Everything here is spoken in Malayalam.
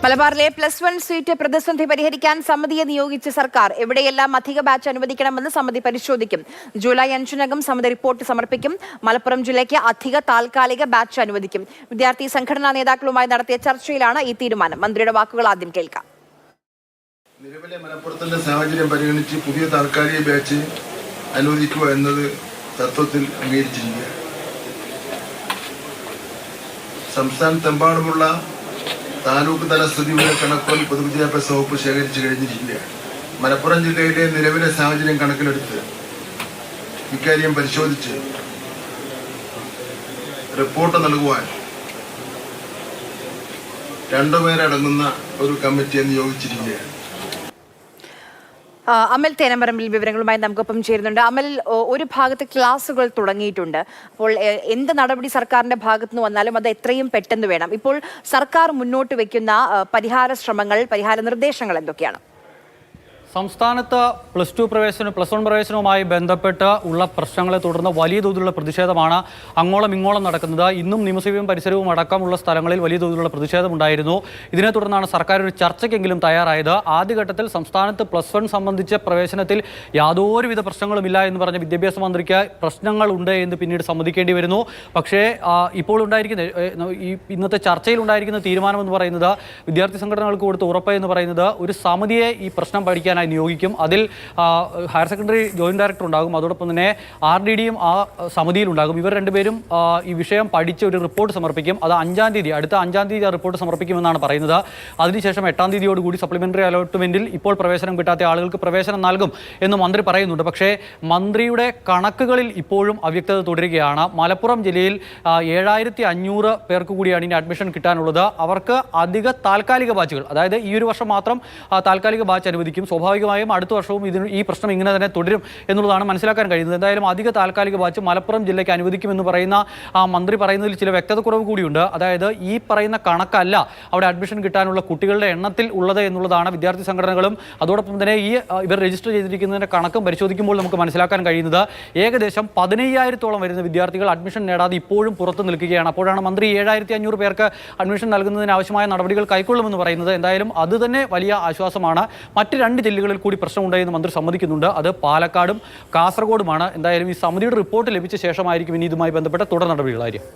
മലബാറിലെ +1 സീറ്റ് പ്രതിസന്ധി പരിഹരിക്കാൻ സമിതിയെ നിയോഗിച്ച സർക്കാർ എവിടെയെല്ലാം അധിക ബാച്ച് അനുവദിക്കണമെന്ന് സമിതി പരിശോധിക്കും. ജൂലൈ 5-നകം സമിതി റിപ്പോർട്ട് സമർപ്പിക്കും. മലപ്പുറം ജില്ലയ്ക്ക് അധിക താൽക്കാലിക ബാച്ച് അനുവദിക്കും. വിദ്യാർത്ഥി സംഘടനാ നേതാക്കളുമായി നടത്തിയ ചർച്ചയിലാണ് ഈ തീരുമാനം. മന്ത്രിയുടെ വാക്കുകൾ ആദ്യം കേൾക്കാം. നിലവിലെ മലപ്പുറത്തിന്റെ സാഹചര്യം പരിഗണിച്ച് പുതിയ താൽക്കാലിക ബാച്ച് അനുവദിക്കുക എന്നത് തത്വത്തിൽ അംഗീകരിച്ചിരിക്കുകയാണ്. സംസ്ഥാനത്തെമ്പാടുമുള്ള താലൂക്ക് തല സ്ഥിതിവിവര കണക്കുകൾ പൊതുവിദ്യാഭ്യാസ വകുപ്പ് ശേഖരിച്ചു കഴിഞ്ഞിരിക്കുകയാണ്. മലപ്പുറം ജില്ലയിലെ നിലവിലെ സാഹചര്യം കണക്കിലെടുത്ത് ഇക്കാര്യം പരിശോധിച്ച് റിപ്പോർട്ട് നൽകുവാൻ 2 പേരടങ്ങുന്ന ഒരു കമ്മിറ്റിയെ നിയോഗിച്ചിരിക്കുകയാണ്. അമൽ തേനമ്പറമ്പിൽ വിവരങ്ങളുമായി നമുക്കൊപ്പം ചേരുന്നുണ്ട്. അമൽ, ഒരു ഭാഗത്ത് ക്ലാസുകൾ തുടങ്ങിയിട്ടുണ്ട്. അപ്പോൾ എന്ത് നടപടി സർക്കാരിന്റെ ഭാഗത്തു നിന്ന് വന്നാലും അത് എത്രയും പെട്ടെന്ന് വേണം. ഇപ്പോൾ സർക്കാർ മുന്നോട്ട് വെക്കുന്ന പരിഹാര നിർദ്ദേശങ്ങൾ എന്തൊക്കെയാണ്? സംസ്ഥാനത്ത് +2 പ്രവേശനം +1 പ്രവേശനവുമായി ബന്ധപ്പെട്ട് ഉള്ള പ്രശ്നങ്ങളെ തുടർന്ന് വലിയ തോതിലുള്ള പ്രതിഷേധമാണ് അങ്ങോളം ഇങ്ങോളം നടക്കുന്നത്. ഇന്നും നിയമസഭയും പരിസരവും അടക്കമുള്ള സ്ഥലങ്ങളിൽ വലിയ തോതിലുള്ള പ്രതിഷേധമുണ്ടായിരുന്നു. ഇതിനെ തുടർന്നാണ് സർക്കാർ ഒരു ചർച്ചയ്ക്കെങ്കിലും തയ്യാറായത്. ആദ്യഘട്ടത്തിൽ സംസ്ഥാനത്ത് +1 സംബന്ധിച്ച പ്രവേശനത്തിൽ യാതൊരുവിധ പ്രശ്നങ്ങളുമില്ല എന്ന് പറഞ്ഞ വിദ്യാഭ്യാസ മന്ത്രിക്ക് പ്രശ്നങ്ങളുണ്ട് എന്ന് പിന്നീട് സമ്മതിക്കേണ്ടി വരുന്നു. പക്ഷേ ഇപ്പോൾ ഇന്നത്തെ ചർച്ചയിൽ ഉണ്ടായിരിക്കുന്ന തീരുമാനമെന്ന് പറയുന്നത്, വിദ്യാർത്ഥി സംഘടനകൾക്ക് കൊടുത്ത ഉറപ്പ് എന്ന് പറയുന്നത്, ഒരു സമിതിയെ ഈ പ്രശ്നം പഠിക്കാനായി നിയോഗിക്കും. അതിൽ ഹയർ സെക്കൻഡറി ജോയിന്റ് ഡയറക്ടർ ഉണ്ടാകും. അതോടൊപ്പം തന്നെ RDDയും ആ സമിതിയിലുണ്ടാകും. ഇവർ രണ്ടുപേരും ഈ വിഷയം പഠിച്ച് ഒരു റിപ്പോർട്ട് സമർപ്പിക്കും. അത് അടുത്ത 5-ാം തീയതി ആ റിപ്പോർട്ട് സമർപ്പിക്കുമെന്നാണ് പറയുന്നത്. അതിനുശേഷം 8-ാം തീയതിയോടുകൂടി സപ്ലിമെന്ററി അലോട്ട്മെന്റിൽ ഇപ്പോൾ പ്രവേശനം കിട്ടാത്ത ആളുകൾക്ക് പ്രവേശനം നൽകും എന്ന് മന്ത്രി പറയുന്നുണ്ട്. പക്ഷേ മന്ത്രിയുടെ കണക്കുകളിൽ ഇപ്പോഴും അവ്യക്തത തുടരുകയാണ്. മലപ്പുറം ജില്ലയിൽ 7500 പേർക്ക് കൂടിയാണ് ഇനി അഡ്മിഷൻ കിട്ടാനുള്ളത്. അവർക്ക് അധിക താൽക്കാലിക ബാച്ചുകൾ, അതായത് ഈ ഒരു വർഷം മാത്രം താൽക്കാലിക ബാച്ച് അനുവദിക്കും. സ്വാഭാവികമായും അടുത്ത വർഷവും ഈ പ്രശ്നം ഇങ്ങനെ തന്നെ തുടരും എന്നുള്ളതാണ് മനസ്സിലാക്കാൻ കഴിയുന്നത്. എന്തായാലും അധിക താൽക്കാലിക ബാച്ച് മലപ്പുറം ജില്ലയ്ക്ക് അനുവദിക്കുമെന്ന് പറയുന്ന മന്ത്രി പറയുന്നതിൽ ചില വ്യക്തത കുറവ് കൂടിയുണ്ട്. അതായത് ഈ പറയുന്ന കണക്കല്ല അവിടെ അഡ്മിഷൻ കിട്ടാനുള്ള കുട്ടികളുടെ എണ്ണത്തിൽ ഉള്ളത് എന്നുള്ളതാണ് വിദ്യാർത്ഥി സംഘടനകളും അതോടൊപ്പം തന്നെ ഇവർ രജിസ്റ്റർ ചെയ്തിരിക്കുന്നതിൻ്റെ കണക്കും പരിശോധിക്കുമ്പോൾ നമുക്ക് മനസ്സിലാക്കാൻ കഴിയുന്നത്. ഏകദേശം 15000-ഓളം വരുന്ന വിദ്യാർത്ഥികൾ അഡ്മിഷൻ നേടാതെ ഇപ്പോഴും പുറത്തു നിൽക്കുകയാണ്. അപ്പോഴാണ് മന്ത്രി 7500 പേർക്ക് അഡ്മിഷൻ നൽകുന്നതിന് ആവശ്യമായ നടപടികൾ കൈക്കൊള്ളുമെന്ന് പറയുന്നത്. എന്തായാലും അത് തന്നെ വലിയ ആശ്വാസമാണ്. മറ്റ് 2 ജില്ലകളിൽ കൂടി പ്രശ്നമുണ്ടായെന്ന് മന്ത്രി സമ്മതിക്കുന്നുണ്ട്. അത് പാലക്കാടും കാസർഗോഡുമാണ്. എന്തായാലും ഈ സമിതിയുടെ റിപ്പോർട്ട് ലഭിച്ച ശേഷമായിരിക്കും ഇനി ഇതുമായി ബന്ധപ്പെട്ട തുടർ നടപടികളായിരിക്കും.